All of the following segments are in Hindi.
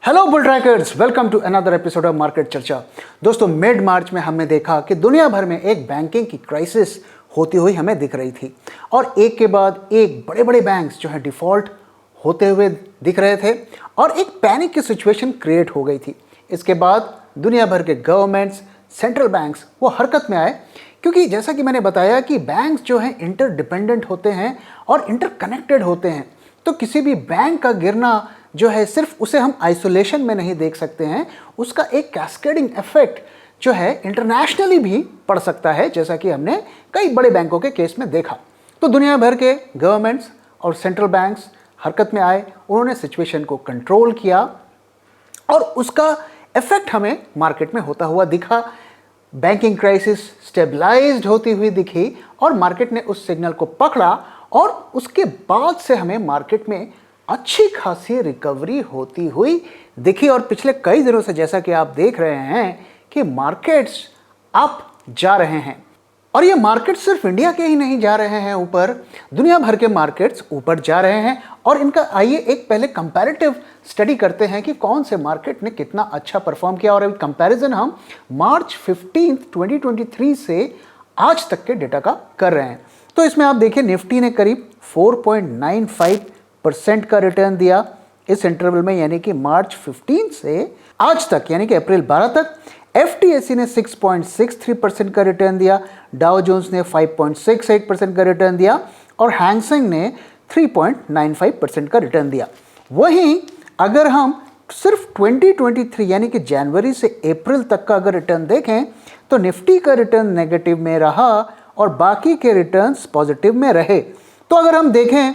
Hello bull trackers, welcome to another episode of market चर्चा। दोस्तों, मिड मार्च में हमने देखा कि दुनिया भर में एक बैंकिंग की क्राइसिस होती हुई हमें दिख रही थी और एक के बाद एक बड़े बड़े बैंक्स जो है डिफॉल्ट होते हुए दिख रहे थे और एक पैनिक की सिचुएशन क्रिएट हो गई थी। इसके बाद दुनिया भर के गवर्नमेंट्स, सेंट्रल बैंक्स वो हरकत में आए, क्योंकि जैसा कि मैंने बताया कि बैंक्स जो हैं इंटरडिपेंडेंट होते हैं और इंटरकनेक्टेड होते हैं। तो किसी भी बैंक का गिरना जो है सिर्फ उसे हम आइसोलेशन में नहीं देख सकते हैं, उसका एक कैस्केडिंग इफेक्ट जो है इंटरनेशनली भी पड़ सकता है, जैसा कि हमने कई बड़े बैंकों के केस में देखा। तो दुनिया भर के गवर्नमेंट्स और सेंट्रल बैंक्स हरकत में आए, उन्होंने सिचुएशन को कंट्रोल किया और उसका इफेक्ट हमें मार्केट में होता हुआ दिखा। बैंकिंग क्राइसिस स्टेबलाइज्ड होती हुई दिखी और मार्केट ने उस सिग्नल को पकड़ा और उसके बाद से हमें मार्केट में अच्छी खासी रिकवरी होती हुई दिखी। और पिछले कई दिनों से जैसा कि आप देख रहे हैं कि मार्केट्स अप जा रहे हैं और ये मार्केट सिर्फ इंडिया के ही नहीं जा रहे हैं ऊपर, दुनिया भर के मार्केट्स ऊपर जा रहे हैं। और इनका आइए एक पहले कंपैरेटिव स्टडी करते हैं कि कौन से मार्केट ने कितना अच्छा परफॉर्म किया। और अभी कंपैरिजन हम मार्च 15, 2023 से आज तक के डेटा का कर रहे हैं। तो इसमें आप देखिए, निफ्टी ने करीब 4.95% का रिटर्न दिया इस इंटरवल में, यानी कि मार्च 15 से आज तक, यानी कि अप्रैल 12 तक। एफटीएसई ने 6.63% का रिटर्न दिया, डाउ जोन्स ने 5.68% का रिटर्न दिया और हैंगसेंग ने 3.95% का रिटर्न दिया। वहीं अगर हम सिर्फ 2023 यानी कि जनवरी से अप्रैल तक का अगर रिटर्न देखें तो निफ्टी का रिटर्न नेगेटिव में रहा और बाकी के रिटर्न्स पॉजिटिव में रहे। तो अगर हम देखें,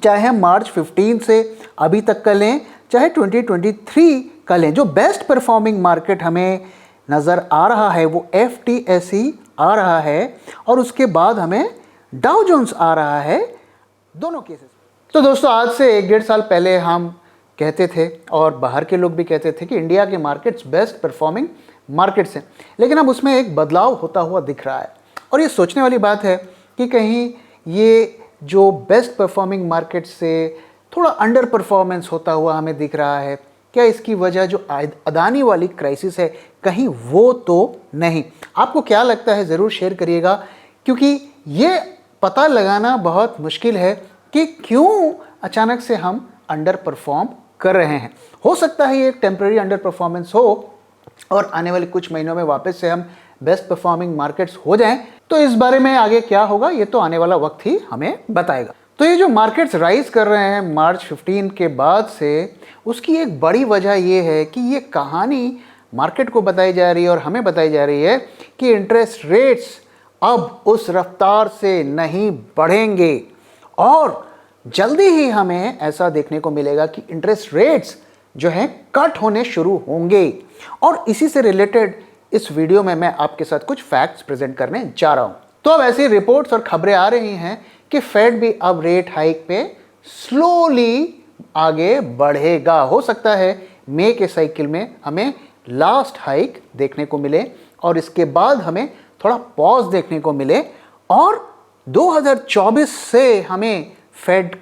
चाहे हम मार्च 15 से अभी तक का लें, चाहे 2023 का लें, जो बेस्ट परफॉर्मिंग मार्केट हमें नज़र आ रहा है वो एफटीएसई आ रहा है और उसके बाद हमें डाउ जोन्स आ रहा है, दोनों केसेस। तो दोस्तों, आज से 1-1.5 साल पहले हम कहते थे और बाहर के लोग भी कहते थे कि इंडिया के मार्केट्स बेस्ट परफॉर्मिंग मार्केट्स हैं, लेकिन अब उसमें एक बदलाव होता हुआ दिख रहा है। और ये सोचने वाली बात है कि कहीं ये जो बेस्ट परफॉर्मिंग मार्केट से थोड़ा अंडर परफॉर्मेंस होता हुआ हमें दिख रहा है, क्या इसकी वजह जो अदानी वाली क्राइसिस है कहीं वो तो नहीं? आपको क्या लगता है, ज़रूर शेयर करिएगा, क्योंकि ये पता लगाना बहुत मुश्किल है कि क्यों अचानक से हम अंडर परफॉर्म कर रहे हैं। हो सकता है ये एक टेम्पररी अंडर परफॉर्मेंस हो और आने वाले कुछ महीनों में वापस से हम बेस्ट परफॉर्मिंग मार्केट्स हो जाएं। तो इस बारे में आगे क्या होगा ये तो आने वाला वक्त ही हमें बताएगा। तो ये जो मार्केट्स राइज कर रहे हैं मार्च 15 के बाद से, उसकी एक बड़ी वजह ये है कि ये कहानी मार्केट को बताई जा रही है और हमें बताई जा रही है कि इंटरेस्ट रेट्स अब उस रफ्तार से नहीं बढ़ेंगे और जल्दी ही हमें ऐसा देखने को मिलेगा कि इंटरेस्ट रेट्स जो हैं कट होने शुरू होंगे। और इसी से रिलेटेड इस वीडियो में मैं आपके साथ कुछ फैक्ट्स प्रेजेंट करने जा रहा हूं। तो अब ऐसी रिपोर्ट्स और खबरें आ रही हैं कि फेड भी अब रेट हाइक पे स्लोली आगे बढ़ेगा। हो सकता है मई के साइकिल में हमें लास्ट हाइक देखने को मिले और इसके बाद हमें थोड़ा पॉज देखने को मिले और 2024 से हमें फेड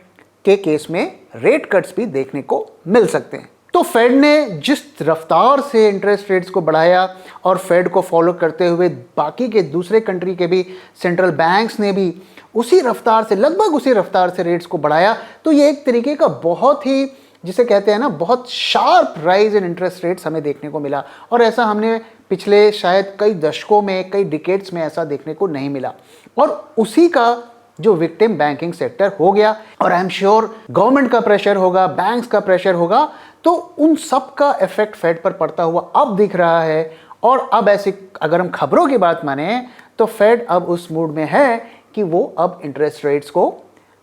के केस में रेट कट्स भी देखने को मिल सकते हैं। तो फेड ने जिस रफ्तार से इंटरेस्ट रेट्स को बढ़ाया और फेड को फॉलो करते हुए बाकी के दूसरे कंट्री के भी सेंट्रल बैंक्स ने भी उसी रफ्तार से, लगभग उसी रफ्तार से रेट्स को बढ़ाया। तो ये एक तरीके का बहुत ही, जिसे कहते हैं ना, बहुत sharp rise in interest rates हमें देखने को मिला और ऐसा हमने पिछले शायद कई दशकों में, कई डिकेड्स में ऐसा देखने को नहीं मिला। और उसी का जो विक्टिम बैंकिंग सेक्टर हो गया और आई एम श्योर गवर्नमेंट का प्रेशर होगा, बैंक्स का प्रेशर होगा, तो उन सब का इफेक्ट फेड पर पड़ता हुआ अब दिख रहा है। और अब ऐसी अगर हम खबरों की बात माने तो फेड अब उस मूड में है कि वो अब इंटरेस्ट रेट्स को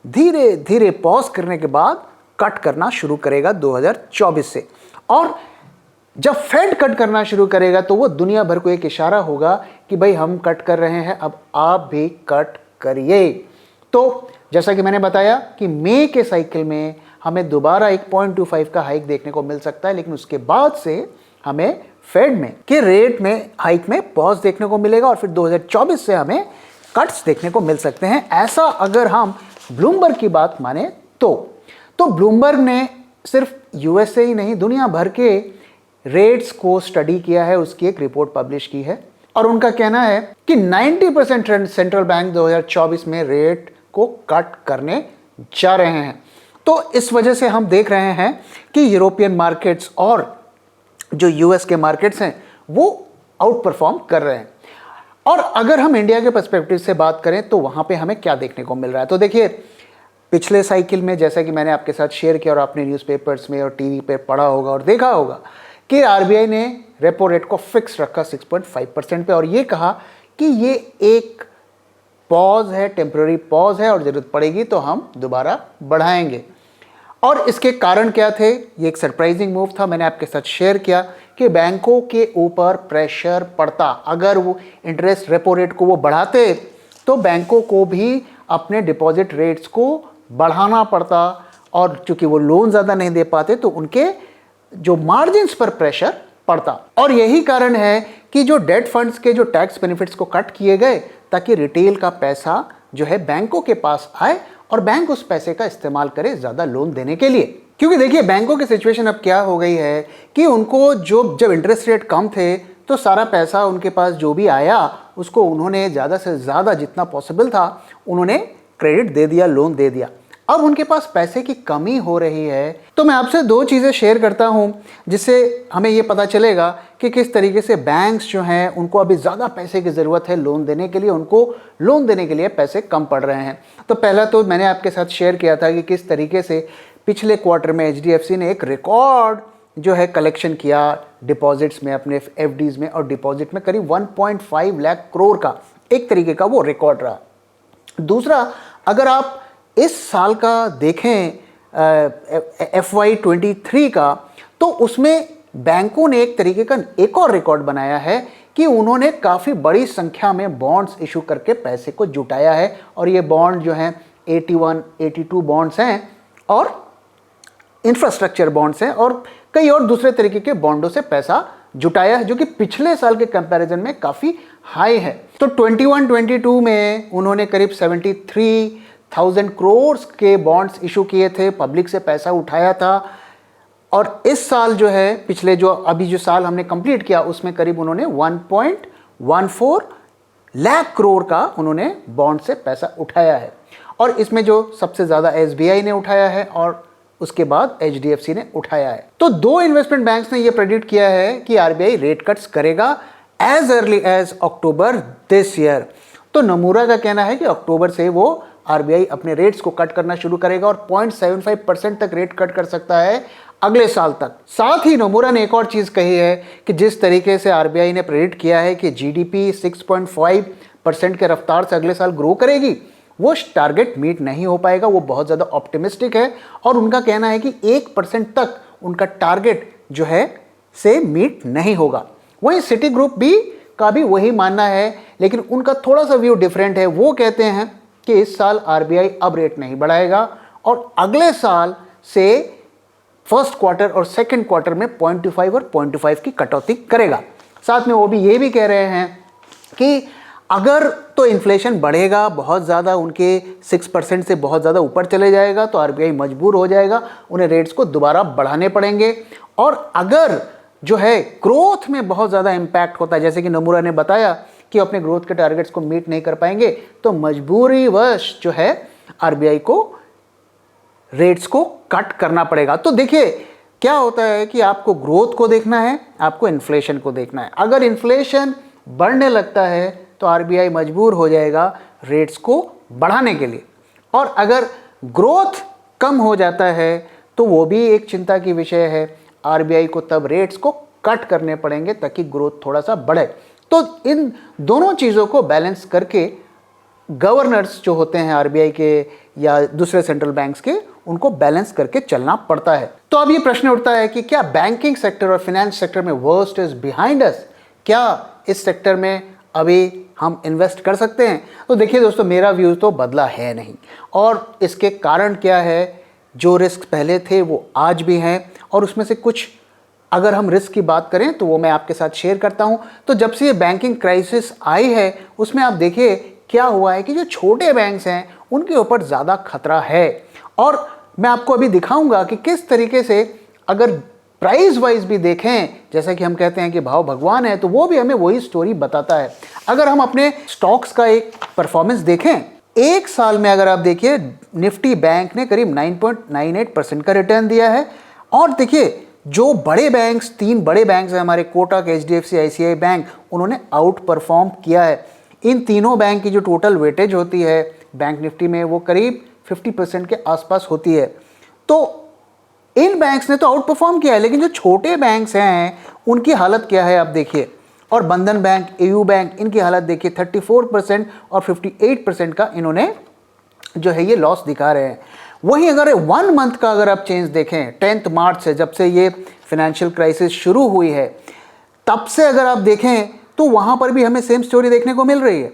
धीरे धीरे पॉज करने के बाद कट करना शुरू करेगा 2024 से। और जब फेड कट करना शुरू करेगा तो वो दुनिया भर को एक इशारा होगा कि भाई हम कट कर रहे हैं, अब आप भी कट करिए। तो जैसा कि मैंने बताया कि मई के साइकिल में हमें दोबारा एक 0.25 का हाइक देखने को मिल सकता है, लेकिन उसके बाद से हमें फेड में के रेट में हाइक में पॉज देखने को मिलेगा और फिर 2024 से हमें कट्स देखने को मिल सकते हैं। ऐसा अगर हम ब्लूमबर्ग की बात माने तो ब्लूमबर्ग ने सिर्फ यूएसए ही नहीं, दुनिया भर के रेट्स को स्टडी किया है, उसकी एक रिपोर्ट पब्लिश की है और उनका कहना है कि 90% सेंट्रल बैंक 2024 में रेट को कट करने जा रहे हैं। तो इस वजह से हम देख रहे हैं कि यूरोपियन मार्केट्स और जो यूएस के मार्केट्स हैं वो आउट परफॉर्म कर रहे हैं। और अगर हम इंडिया के पर्सपेक्टिव से बात करें तो वहाँ पे हमें क्या देखने को मिल रहा है, तो देखिए पिछले साइकिल में जैसा कि मैंने आपके साथ शेयर किया और आपने न्यूज़पेपर्स में और टीवी पे पढ़ा होगा और देखा होगा कि आरबीआई ने रेपो रेट को फिक्स रखा 6.5% पे और ये कहा कि ये एक पॉज है, टेम्पररी पॉज है और ज़रूरत पड़ेगी तो हम दोबारा बढ़ाएंगे। और इसके कारण क्या थे, ये एक सरप्राइजिंग मूव था, मैंने आपके साथ शेयर किया कि बैंकों के ऊपर प्रेशर पड़ता, अगर वो इंटरेस्ट रेपो रेट को वो बढ़ाते तो बैंकों को भी अपने डिपॉजिट रेट्स को बढ़ाना पड़ता और चूंकि वो लोन ज़्यादा नहीं दे पाते तो उनके जो मार्जिन्स पर प्रेशर पड़ता। और यही कारण है कि जो डेट फंड्स के जो टैक्स बेनिफिट्स को कट किए गए ताकि रिटेल का पैसा जो है बैंकों के पास आए और बैंक उस पैसे का इस्तेमाल करे ज़्यादा लोन देने के लिए। क्योंकि देखिए बैंकों की सिचुएशन अब क्या हो गई है कि उनको जब इंटरेस्ट रेट कम थे तो सारा पैसा उनके पास जो भी आया उसको उन्होंने ज़्यादा से ज़्यादा जितना पॉसिबल था उन्होंने क्रेडिट दे दिया, लोन दे दिया। अब उनके पास पैसे की कमी हो रही है तो मैं आपसे दो चीज़ें शेयर करता हूं जिससे हमें ये पता चलेगा कि किस तरीके से बैंक्स जो हैं उनको अभी ज़्यादा पैसे की ज़रूरत है लोन देने के लिए, उनको लोन देने के लिए पैसे कम पड़ रहे हैं। तो पहला तो मैंने आपके साथ शेयर किया था कि किस तरीके से पिछले क्वार्टर में एचडीएफसी ने एक रिकॉर्ड जो है कलेक्शन किया डिपॉजिट्स में, अपने एफडीज में और डिपॉजिट में करीब 1.5 लाख करोड़ का एक तरीके का वो रिकॉर्ड रहा। दूसरा, अगर आप इस साल का देखें FY23 का तो उसमें बैंकों ने एक तरीके का एक और रिकॉर्ड बनाया है कि उन्होंने काफ़ी बड़ी संख्या में बॉन्ड्स इशू करके पैसे को जुटाया है और ये बॉन्ड जो हैं 82 बॉन्ड्स हैं और इंफ्रास्ट्रक्चर बॉन्ड्स हैं और कई और दूसरे तरीके के बॉन्डों से पैसा जुटाया है जो कि पिछले साल के कंपैरिजन में काफ़ी हाई है। तो 21-22 में उन्होंने करीब 73,000 करोड़ के बॉन्ड्स इशू किए थे, पब्लिक से पैसा उठाया था और इस साल जो है पिछले जो अभी जो साल हमने कंप्लीट किया उसमें करीब उन्होंने 1.14 लाख करोड़ का उन्होंने बॉन्ड से पैसा उठाया है और इसमें जो सबसे ज़्यादा एसबीआई ने उठाया है और उसके बाद एचडीएफसी ने उठाया है। तो दो इन्वेस्टमेंट बैंक्स ने यह प्रेडिक्ट किया है कि आरबीआई रेट कट्स करेगा as early as October this year. तो नमूरा का कहना है कि अक्टूबर से वो आरबीआई अपने रेट्स को कट करना शुरू करेगा और 0.75% तक रेट कट कर सकता है अगले साल तक। साथ ही नमूरा ने एक और चीज़ कही है कि जिस तरीके से आरबीआई ने प्रेडिक्ट किया है कि जीडीपी 6.5% के रफ्तार से अगले साल ग्रो करेगी, वो टारगेट मीट नहीं हो पाएगा, वो बहुत ज़्यादा ऑप्टिमिस्टिक है और उनका कहना है कि 1% तक उनका टारगेट जो है से मीट नहीं होगा। वहीं सिटी ग्रुप भी का भी वही मानना है लेकिन उनका थोड़ा सा व्यू डिफरेंट है। वो कहते हैं कि इस साल आरबीआई अब रेट नहीं बढ़ाएगा और अगले साल से फर्स्ट क्वार्टर और सेकंड क्वार्टर में 0.25 और 0.25 की कटौती करेगा। साथ में वो भी ये भी कह रहे हैं कि अगर तो इन्फ्लेशन बढ़ेगा बहुत ज़्यादा, उनके 6% से बहुत ज़्यादा ऊपर चले जाएगा तो आरबीआई मजबूर हो जाएगा, उन्हें रेट्स को दोबारा बढ़ाने पड़ेंगे। और अगर जो है ग्रोथ में बहुत ज़्यादा इम्पैक्ट होता है, जैसे कि नमूरा ने बताया कि अपने ग्रोथ के टारगेट्स को मीट नहीं कर पाएंगे तो मजबूरीवश जो है आरबीआई को रेट्स को कट करना पड़ेगा। तो देखिए क्या होता है कि आपको ग्रोथ को देखना है, आपको इन्फ्लेशन को देखना है। अगर इन्फ्लेशन बढ़ने लगता है तो आरबीआई मजबूर हो जाएगा रेट्स को बढ़ाने के लिए और अगर ग्रोथ कम हो जाता है तो वो भी एक चिंता की विषय है, आरबीआई को तब रेट्स को कट करने पड़ेंगे ताकि ग्रोथ थोड़ा सा बढ़े। तो इन दोनों चीज़ों को बैलेंस करके गवर्नर्स जो होते हैं आरबीआई के या दूसरे सेंट्रल बैंक्स के, उनको बैलेंस करके चलना पड़ता है। तो अब ये प्रश्न उठता है कि क्या बैंकिंग सेक्टर और फाइनेंस सेक्टर में वर्स्ट इज बिहाइंड अस, क्या इस सेक्टर में अभी हम इन्वेस्ट कर सकते हैं? तो देखिए दोस्तों, मेरा व्यू तो बदला है नहीं और इसके कारण क्या है, जो रिस्क पहले थे वो आज भी हैं और उसमें से कुछ अगर हम रिस्क की बात करें तो वो मैं आपके साथ शेयर करता हूं। तो जब से ये बैंकिंग क्राइसिस आई है उसमें आप देखिए क्या हुआ है कि जो छोटे बैंक्स हैं उनके ऊपर ज़्यादा खतरा है और मैं आपको अभी दिखाऊंगा कि किस तरीके से अगर प्राइस वाइज भी देखें, जैसा कि हम कहते हैं कि भाव भगवान है, तो वो भी हमें वही स्टोरी बताता है। अगर हम अपने स्टॉक्स का एक परफॉर्मेंस देखें, एक साल में अगर आप देखिए निफ्टी बैंक ने करीब 9.98% का रिटर्न दिया है। और देखिए जो बड़े बैंक्स, 3 बड़े बैंक्स हैं हमारे, कोटक, एचडीएफसी, आईसीआई बैंक, उन्होंने आउट परफॉर्म किया है। इन तीनों बैंक की जो टोटल वेटेज होती है बैंक निफ्टी में वो करीब 50% के आसपास होती है। तो इन बैंक्स ने तो आउट परफॉर्म किया है, लेकिन जो छोटे बैंक्स हैं उनकी हालत क्या है आप देखिए। और बंधन बैंक, एयू बैंक, इनकी हालत देखिए 34% और 58% का इन्होंने जो है ये लॉस दिखा रहे हैं। वहीं अगर 1 मंथ का अगर आप चेंज देखें, 10 मार्च से, जब से ये फाइनेंशियल क्राइसिस शुरू हुई है, तब से अगर आप देखें तो वहाँ पर भी हमें सेम स्टोरी देखने को मिल रही है।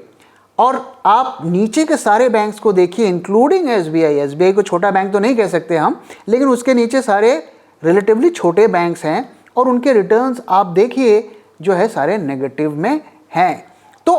और आप नीचे के सारे बैंक्स को देखिए, इंक्लूडिंग एसबीआई। एसबीआई को छोटा बैंक तो नहीं कह सकते हम, लेकिन उसके नीचे सारे रिलेटिवली छोटे बैंक्स हैं और उनके रिटर्न्स आप देखिए जो है सारे नेगेटिव में हैं। तो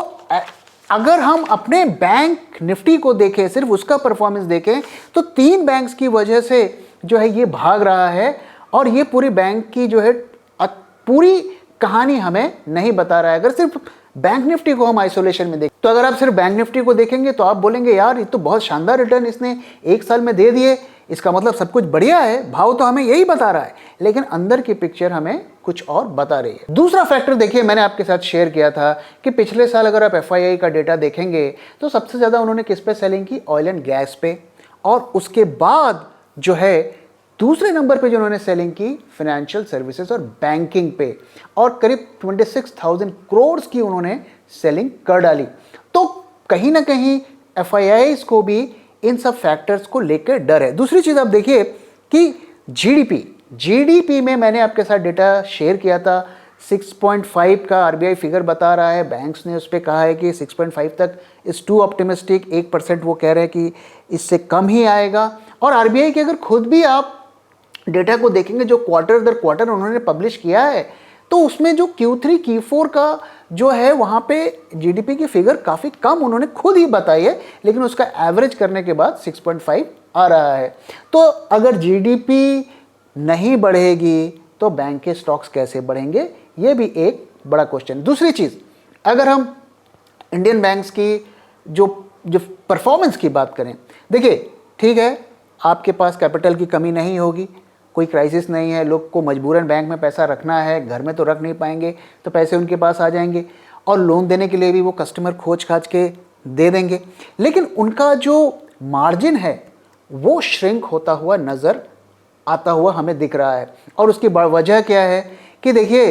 अगर हम अपने बैंक निफ्टी को देखें, सिर्फ उसका परफॉर्मेंस देखें, तो 3 बैंक्स की वजह से जो है ये भाग रहा है और ये पूरी बैंक की जो है पूरी कहानी हमें नहीं बता रहा है। अगर सिर्फ बैंक निफ्टी को हम आइसोलेशन में देखें, तो अगर आप सिर्फ बैंक निफ्टी को देखेंगे तो आप बोलेंगे यार ये तो बहुत शानदार रिटर्न इसने एक साल में दे दिए, इसका मतलब सब कुछ बढ़िया है, भाव तो हमें यही बता रहा है, लेकिन अंदर की पिक्चर हमें कुछ और बता रही है। दूसरा फैक्टर देखिए, मैंने आपके साथ शेयर किया था कि पिछले साल अगर आप एफआईआई का डेटा देखेंगे तो सबसे ज़्यादा उन्होंने किस पे सेलिंग की, ऑयल एंड गैस पे, और उसके बाद जो है दूसरे नंबर पे जो उन्होंने सेलिंग की फाइनेंशियल सर्विसेज और बैंकिंग पे, और करीब 26,000 करोड़ की उन्होंने सेलिंग कर डाली। तो कहीं ना कहीं एफआईआईज को भी इन सब फैक्टर्स को लेकर डर है। दूसरी चीज़ आप देखिए कि जीडीपी में मैंने आपके साथ डेटा शेयर किया था, 6.5 का आरबीआई फिगर बता रहा है, बैंक्स ने उस पर कहा है कि 6.5 तक इज़ टू ऑप्टिमिस्टिक, 1% वो कह रहे हैं कि इससे कम ही आएगा। और आरबीआई के अगर खुद भी आप डेटा को देखेंगे जो क्वार्टर दर क्वार्टर उन्होंने पब्लिश किया है, तो उसमें जो Q3 Q4 का जो है वहाँ पे जीडीपी की फिगर काफ़ी कम उन्होंने खुद ही बताई है, लेकिन उसका एवरेज करने के बाद 6.5 आ रहा है। तो अगर जीडीपी नहीं बढ़ेगी तो बैंक के स्टॉक्स कैसे बढ़ेंगे, ये भी एक बड़ा क्वेश्चन। दूसरी चीज़, अगर हम इंडियन बैंक्स की जो परफॉर्मेंस की बात करें, देखिए ठीक है आपके पास कैपिटल की कमी नहीं होगी, कोई क्राइसिस नहीं है, लोग को मजबूरन बैंक में पैसा रखना है, घर में तो रख नहीं पाएंगे, तो पैसे उनके पास आ जाएंगे और लोन देने के लिए भी वो कस्टमर खोज खाज के दे देंगे। लेकिन उनका जो मार्जिन है वो श्रिंक होता हुआ नज़र आता हुआ हमें दिख रहा है। और उसकी वजह क्या है कि देखिए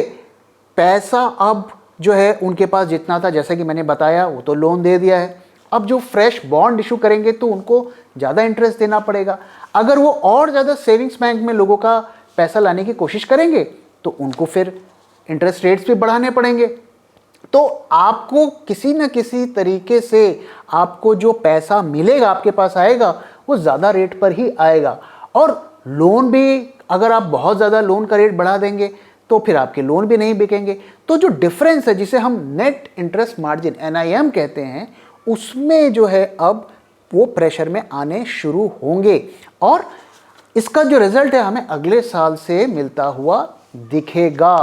पैसा अब जो है उनके पास जितना था, जैसा कि मैंने बताया, वो तो लोन दे दिया है। अब जो फ्रेश बॉन्ड इशू करेंगे तो उनको ज़्यादा इंटरेस्ट देना पड़ेगा। अगर वो और ज़्यादा सेविंग्स बैंक में लोगों का पैसा लाने की कोशिश करेंगे तो उनको फिर इंटरेस्ट रेट्स भी बढ़ाने पड़ेंगे। तो आपको किसी न किसी तरीके से आपको जो पैसा मिलेगा, आपके पास आएगा, वो ज़्यादा रेट पर ही आएगा। और लोन भी अगर आप बहुत ज़्यादा लोन का रेट बढ़ा देंगे तो फिर आपके लोन भी नहीं बिकेंगे। तो जो डिफरेंस है जिसे हम नेट इंटरेस्ट मार्जिन NIM कहते हैं, उसमें जो है अब वो प्रेशर में आने शुरू होंगे और इसका जो रिजल्ट है हमें अगले साल से मिलता हुआ दिखेगा।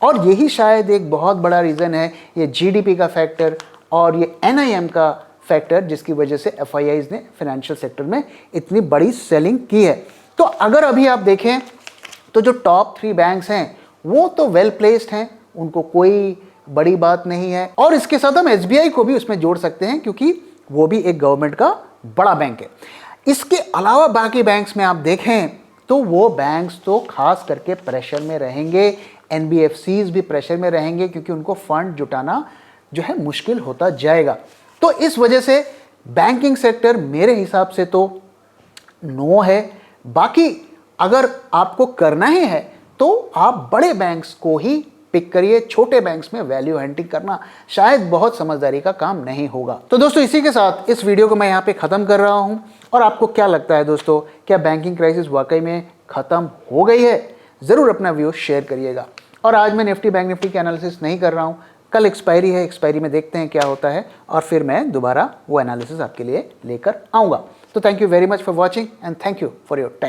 और यही शायद एक बहुत बड़ा रीज़न है ये जीडीपी का फैक्टर और ये NIM का फैक्टर, जिसकी वजह से FIIs ने फाइनेंशियल सेक्टर में इतनी बड़ी सेलिंग की है। तो अगर अभी आप देखें तो जो टॉप 3 बैंक्स हैं वो तो वेल प्लेस्ड हैं, उनको कोई बड़ी बात नहीं है। और इसके साथ हम SBI को भी उसमें जोड़ सकते हैं क्योंकि वो भी एक गवर्नमेंट का बड़ा बैंक है। इसके अलावा बाकी बैंक्स में आप देखें तो वो बैंक्स तो खास करके प्रेशर में रहेंगे, NBFCs भी प्रेशर में रहेंगे क्योंकि उनको फंड जुटाना जो है मुश्किल होता जाएगा। तो इस वजह से बैंकिंग सेक्टर मेरे हिसाब से तो नो है। बाकी अगर आपको करना ही है तो आप बड़े बैंक्स को ही पिक करिए, छोटे बैंक्स में वैल्यू हंटिंग करना शायद बहुत समझदारी का काम नहीं होगा। तो दोस्तों इसी के साथ इस वीडियो को मैं यहाँ पे ख़त्म कर रहा हूँ। और आपको क्या लगता है दोस्तों, क्या बैंकिंग क्राइसिस वाकई में ख़त्म हो गई है? ज़रूर अपना व्यू शेयर करिएगा। और आज मैं निफ्टी बैंक निफ्टी की एनालिसिस नहीं कर रहा हूँ, कल एक्सपायरी है, एक्सपायरी में देखते हैं क्या होता है और फिर मैं दोबारा वो एनालिसिस आपके लिए लेकर आऊँगा। तो thank you very much for watching and thank you for your time.